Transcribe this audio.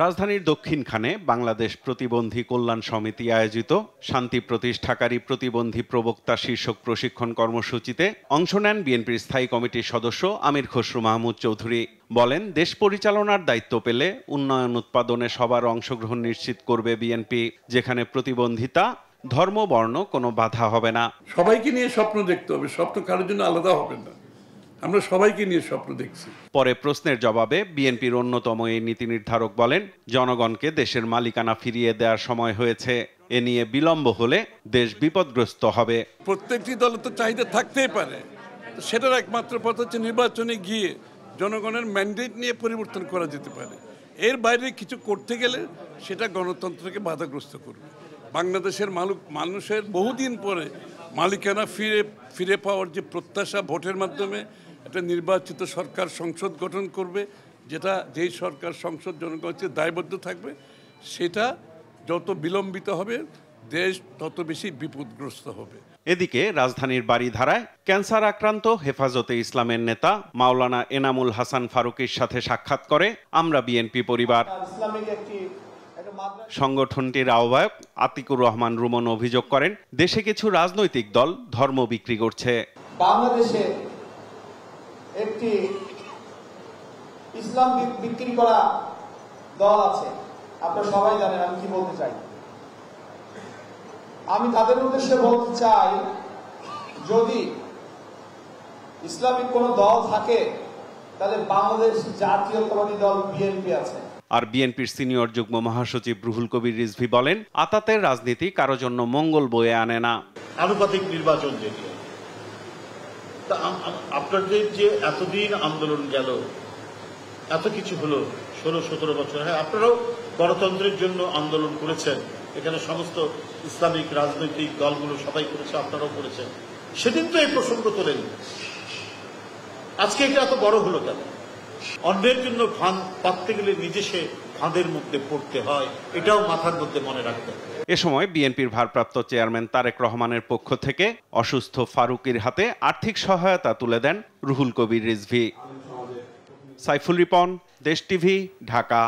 রাজধানীর দক্ষিণখানে বাংলাদেশ প্রতিবন্ধী কল্যাণ সমিতি আয়োজিত শান্তি প্রতিষ্ঠাকারী প্রতিবন্ধী প্রবক্তা শীর্ষক প্রশিক্ষণ কর্মসূচিতে অংশ নেন বিএনপির স্থায়ী কমিটির সদস্য আমির খসরু মাহমুদ চৌধুরী। বলেন, দেশ পরিচালনার দায়িত্ব পেলে উন্নয়ন উৎপাদনে সবার অংশগ্রহণ নিশ্চিত করবে বিএনপি, যেখানে প্রতিবন্ধিতা, ধর্ম, বর্ণ কোনো বাধা হবে না। সবাইকে নিয়ে স্বপ্ন দেখতে হবে, স্বপ্ন কারোর জন্য আলাদা হবে না। আমরা সবাইকে নিয়ে স্বপ্ন দেখছি। পরে প্রশ্নের জবাবে বিএনপির অন্যতম এই নীতি নির্ধারক বলেন, জনগণকে দেশের মালিকানা ফিরিয়ে দেওয়ার সময় হয়েছে। এ নিয়ে বিলম্ব হলে দেশ বিপদগ্রস্ত হবে। প্রত্যেকটি দল তো চাহিদা থাকতেই পারে, সেটার একমাত্র পথ হচ্ছে নির্বাচনে গিয়ে জনগণের ম্যান্ডেট নিয়ে পরিবর্তন করা যেতে পারে। এর বাইরে কিছু করতে গেলে সেটা গণতন্ত্রকে বাধাগ্রস্ত করবে। বাংলাদেশের মানুষের বহুদিন পরে মালিকানা ফিরে পাওয়ার যে প্রত্যাশা, ভোটের মাধ্যমে একটা নির্বাচিত সরকার সংসদ গঠন করবে, যেই সরকার সংসদ জনগণকে দায়বদ্ধ থাকবে, সেটা যত বিলম্বিত হবে দেশ তত বেশি বিপদগ্রস্ত হবে। এদিকে রাজধানীর বারিধারায় ক্যান্সার আক্রান্ত হেফাজতে ইসলামের নেতা মাওলানা এনামুল হাসান ফারুকীর সাথে সাক্ষাৎ করে আমরা বিএনপি পরিবার। সংগঠনটির আহ্বায়ক আতিকুর রহমান রুমন অভিযোগ করেন, দেশে কিছু রাজনৈতিক দল ধর্ম বিক্রি করছে। বাংলাদেশে একটি ইসলাম বিক্রি করা দল আছে, আপনারা সবাই জানেন আমি কি বলতে চাই। আমি তাদের উদ্দেশ্যে বলতে চাই, যদি ইসলামিক কোন দল থাকে তাহলে বাংলাদেশ জাতীয়তাবাদী দল বিএনপি আছে। আর বিএনপির সিনিয়র যুগ্ম মহাসচিব রুহুল কবির রিজভী বলেন, আতাতের রাজনীতি কারো জন্য মঙ্গল বয়ে আনে না। আনুপাতিক নির্বাচন যেটি, আপনাদের যে এতদিন আন্দোলন গেল, এত কিছু হলো, 16-17 বছর, হ্যাঁ আপনারাও গণতন্ত্রের জন্য আন্দোলন করেছেন, এখানে সমস্ত ইসলামিক রাজনৈতিক দলগুলো সবাই করেছে, আপনারাও করেছেন। সেদিন তো এই প্রসঙ্গ তোলেন, আজকে এটা এত বড় হলো কেন? অন্যের জন্য ফাঁদ পাততে গেলে নিজে সে ফাঁদের মধ্যে পড়তে হয়, এটাও মাথার মধ্যে মনে রাখতে হবে। এ সময় বিএনপির ভারপ্রাপ্ত চেয়ারম্যান তারেক রহমানের পক্ষ থেকে অসুস্থ ফারুকীর হাতে আর্থিক সহায়তা তুলে দেন রুহুল কবির রিজভী। সাইফুল রিপন, দেশ টিভি, ঢাকা।